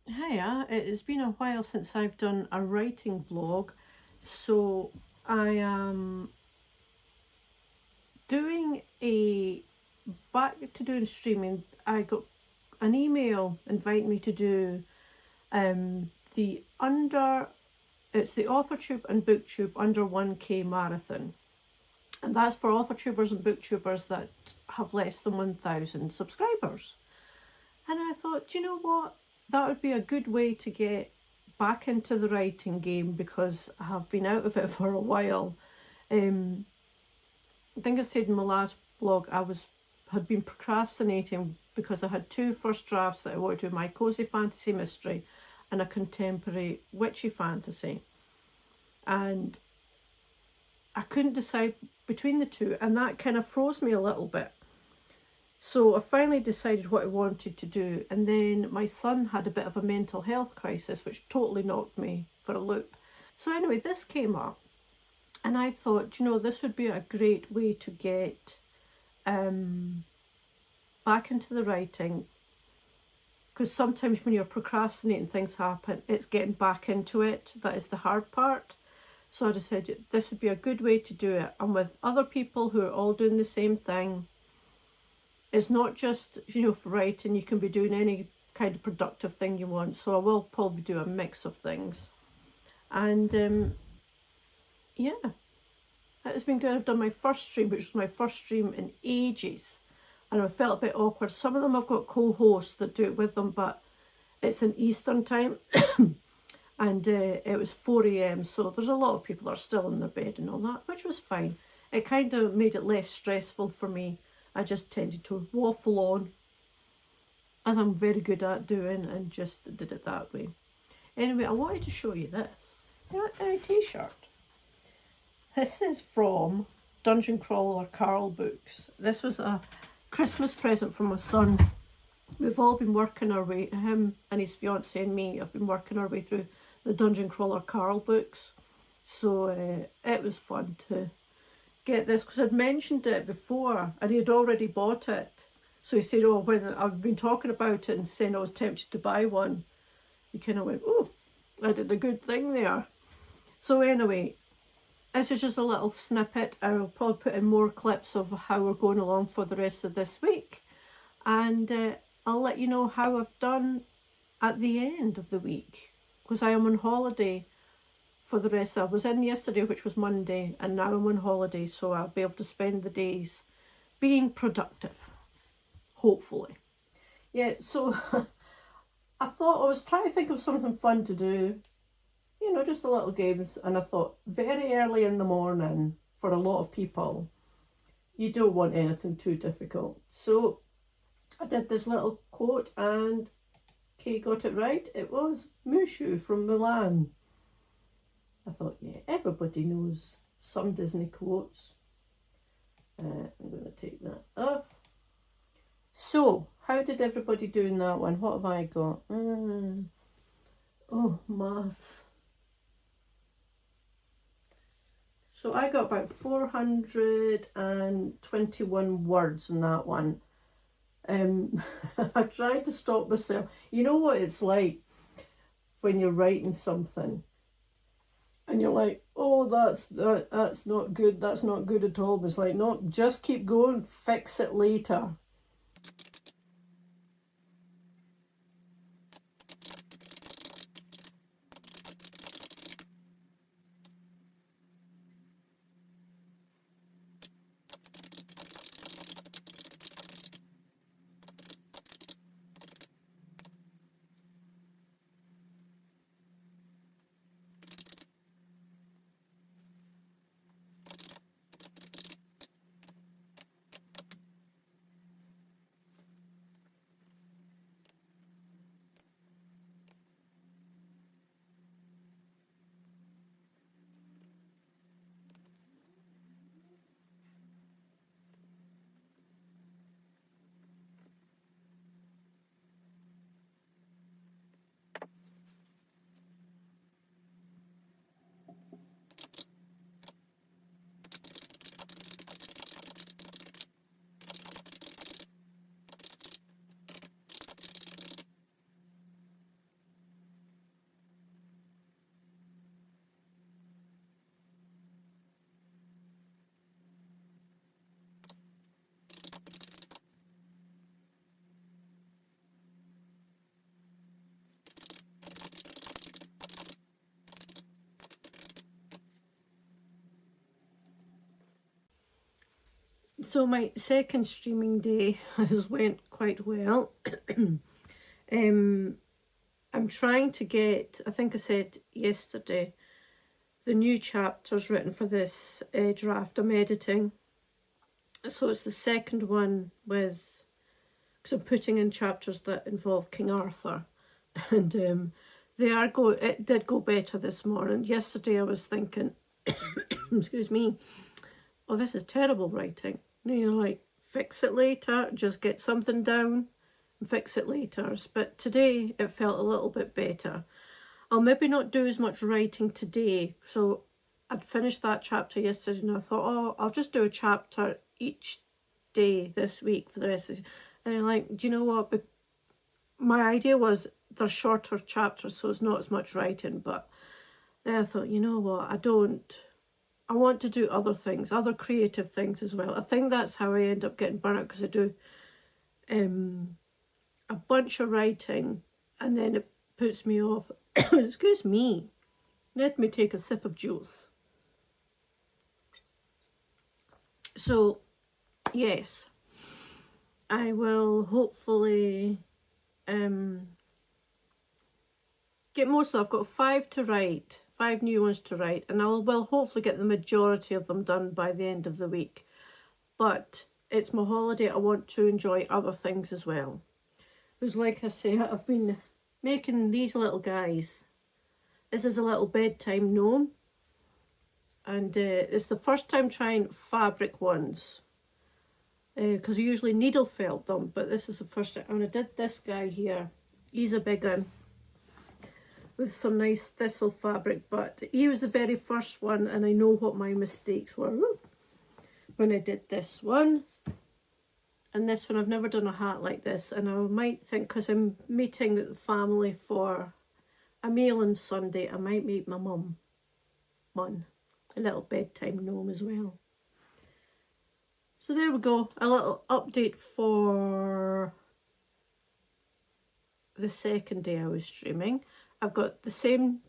Hiya, it has been a while since I've done a writing vlog, so I am doing back to doing streaming. I got an email inviting me to do the it's the Authortube and Booktube under 1K marathon. And that's for Authortubers and Booktubers that have less than 1,000 subscribers. And I thought, you know what? That would be a good way to get back into the writing game because I have been out of it for a while. I think I said in my last blog had been procrastinating because I had two first drafts that I wanted to do, my cozy fantasy mystery and a contemporary witchy fantasy. And I couldn't decide between the two, and that kind of froze me a little bit. So I finally decided what I wanted to do, and then my son had a bit of a mental health crisis, which totally knocked me for a loop. So anyway, this came up, and I thought, this would be a great way to get back into the writing, because sometimes when you're procrastinating, things happen. It's getting back into it that is the hard part. So I decided this would be a good way to do it, and with other people who are all doing the same thing. It's not just, for writing, you can be doing any kind of productive thing you want. So I will probably do a mix of things. And yeah, it's been good. I've done my first stream, which was my first stream in ages. And I felt a bit awkward. Some of them I've got co-hosts that do it with them, but it's in Eastern time. And it was 4 a.m. So there's a lot of people that are still in their bed and all that, which was fine. It kind of made it less stressful for me. I just tended to waffle on, as I'm very good at doing, and just did it that way. Anyway, I wanted to show you this. A t-shirt. This is from Dungeon Crawler Carl Books. This was a Christmas present from my son. We've all been working our way, him and his fiancée and me have been working our way through the Dungeon Crawler Carl Books. So it was fun to get this, because I'd mentioned it before and he had already bought it. So he said, oh, when I've been talking about it and saying I was tempted to buy one, he kind of went, oh, I did a good thing there. So anyway, this is just a little snippet. I will probably put in more clips of how we're going along for the rest of this week. And I'll let you know how I've done at the end of the week, because I am on holiday for the rest. I was in yesterday, which was Monday, and now I'm on holiday, so I'll be able to spend the days being productive, hopefully. Yeah, so I thought I was trying to think of something fun to do, just a little games, and I thought very early in the morning for a lot of people, you don't want anything too difficult. So I did this little quote, and Kay got it right. It was Mushu from Mulan. I thought, yeah, everybody knows some Disney quotes. I'm going to take that up. So, how did everybody do in that one? What have I got? Oh, maths. So I got about 421 words in that one. I tried to stop myself. You know what it's like when you're writing something and you're like, oh, that's not good, that's not good at all. But it's like, no, just keep going, fix it later. So my second streaming day has went quite well. I'm trying to get, I think I said yesterday, the new chapters written for this draft I'm editing. So it's the second one with, because I'm putting in chapters that involve King Arthur. And it did go better this morning. Yesterday I was thinking, excuse me, oh, this is terrible writing. And you're like, fix it later, just get something down and fix it later. But today it felt a little bit better. I'll maybe not do as much writing today. So I'd finished that chapter yesterday and I thought, oh, I'll just do a chapter each day this week for the rest of the... And I'm like, do you know what? But my idea was they're shorter chapters, so it's not as much writing. But then I thought, you know what? I want to do other things, other creative things as well. I think that's how I end up getting burnt out, because I do a bunch of writing and then it puts me off. Excuse me. Let me take a sip of juice. So, yes, I will hopefully get most of them. I've got 5 to write, 5 new ones to write, and I will hopefully get the majority of them done by the end of the week. But it's my holiday, I want to enjoy other things as well. Because like I say, I've been making these little guys. This is a little bedtime gnome. And it's the first time trying fabric ones. Because I usually needle felt them, but this is the first time. And I did this guy here. He's a big one, with some nice thistle fabric, but he was the very first one, and I know what my mistakes were when I did this one. And this one, I've never done a hat like this, and I might think, because I'm meeting with the family for a meal on Sunday, I might make my mum one, a little bedtime gnome as well. So there we go, a little update for the second day I was streaming. I've got the same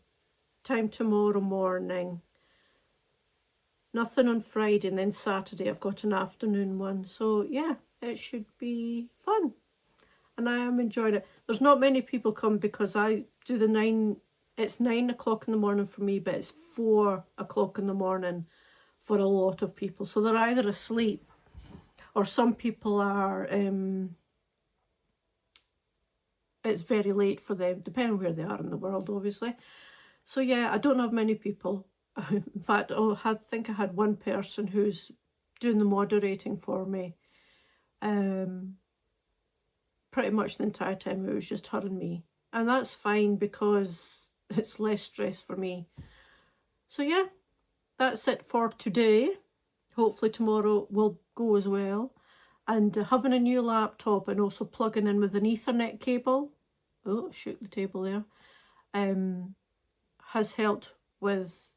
time tomorrow morning, nothing on Friday, and then Saturday I've got an afternoon one. So yeah, it should be fun. And I am enjoying it. There's not many people come because I do the 9, it's 9 o'clock in the morning for me, but it's 4 o'clock in the morning for a lot of people. So they're either asleep or some people are, it's very late for them, depending where they are in the world, obviously. So yeah, I don't have many people. In fact, I think I had one person who's doing the moderating for me. Pretty much the entire time it was just her and me. And that's fine because it's less stress for me. So yeah, that's it for today. Hopefully tomorrow will go as well. And having a new laptop and also plugging in with an Ethernet cable, oh, shook the table there, has helped with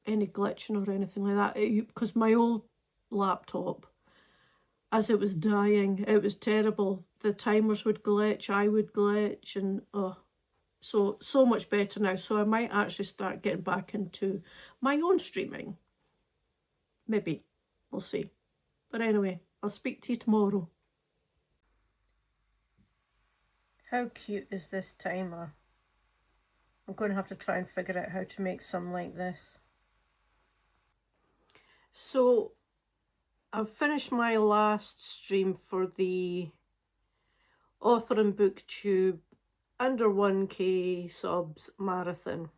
any glitching or anything like that. Because my old laptop, as it was dying, it was terrible. The timers would glitch, I would glitch, and oh, so much better now. So I might actually start getting back into my own streaming. Maybe. We'll see. But anyway, I'll speak to you tomorrow. How cute is this timer? I'm going to have to try and figure out how to make some like this. So I've finished my last stream for the Author and Booktube under 1k subs marathon.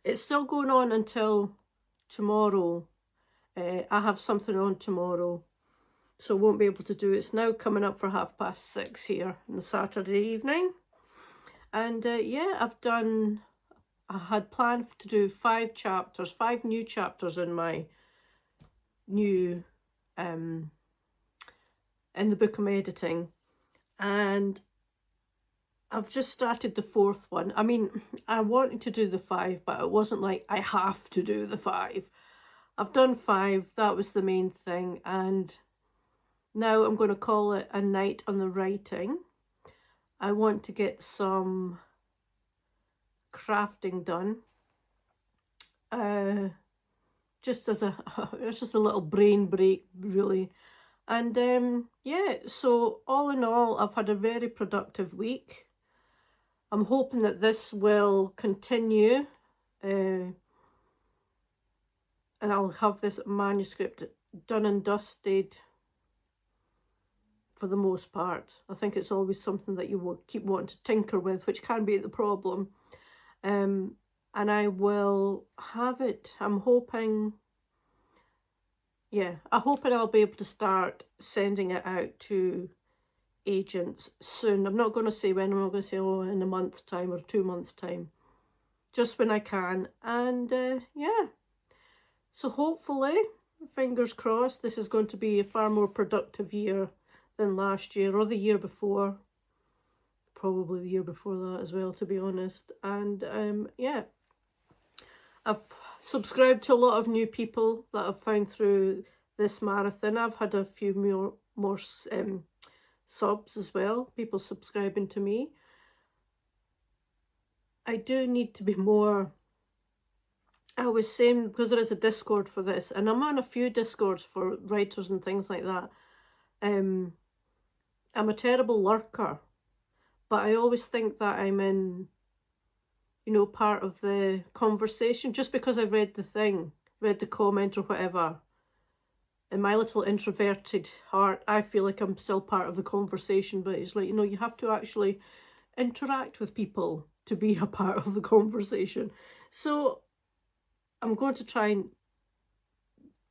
It's still going on until tomorrow. I have something on tomorrow, so I won't be able to do it. It's now coming up for 6:30 here on the Saturday evening. And yeah, I had planned to do 5 chapters, 5 new chapters in my new, in the book I'm editing. And I've just started the 4th one. I mean, I wanted to do the 5, but it wasn't like I have to do the 5. I've done 5, that was the main thing, and now I'm going to call it a night on the writing. I want to get some crafting done. just as it's just a little brain break, really. And yeah, so all in all, I've had a very productive week. I'm hoping that this will continue, and I'll have this manuscript done and dusted for the most part. I think it's always something that you will keep wanting to tinker with, which can be the problem. And I will have it, I'm hoping, yeah, I'm hoping I'll be able to start sending it out to agents soon. I'm not going to say when, I'm not going to say, oh, in a month's time or 2 months' time. Just when I can. And yeah, so hopefully, fingers crossed, this is going to be a far more productive year than last year or the year before. Probably the year before that as well, to be honest. And yeah, I've subscribed to a lot of new people that I've found through this marathon. I've had a few more subs as well, people subscribing to me. I do need to be more, I was saying, because there is a Discord for this, and I'm on a few Discords for writers and things like that. I'm a terrible lurker, but I always think that I'm in, you know, part of the conversation, just because I've read the comment or whatever. In my little introverted heart, I feel like I'm still part of the conversation, but it's like, you know, you have to actually interact with people to be a part of the conversation. So I'm going to try and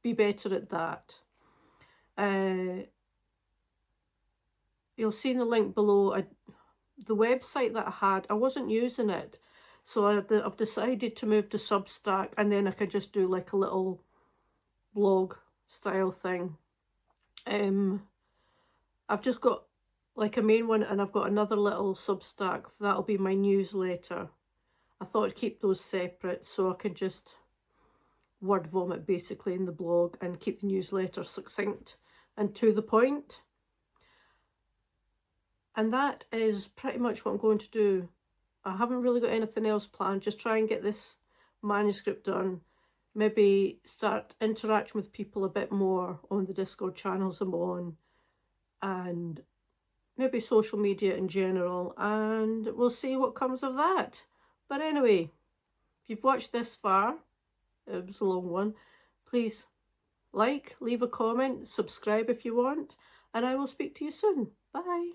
be better at that. You'll see in the link below, the website that I had, I wasn't using it. So I've decided to move to Substack, and then I can just do like a little blog style thing. I've just got like a main one, and I've got another little Substack. That'll be my newsletter. I thought I'd keep those separate so I can just word vomit basically in the blog and keep the newsletter succinct and to the point. And that is pretty much what I'm going to do. I haven't really got anything else planned. Just try and get this manuscript done. Maybe start interacting with people a bit more on the Discord channels I'm on, and maybe social media in general, and we'll see what comes of that. But anyway, if you've watched this far, it was a long one, please like, leave a comment, subscribe if you want, and I will speak to you soon. Bye.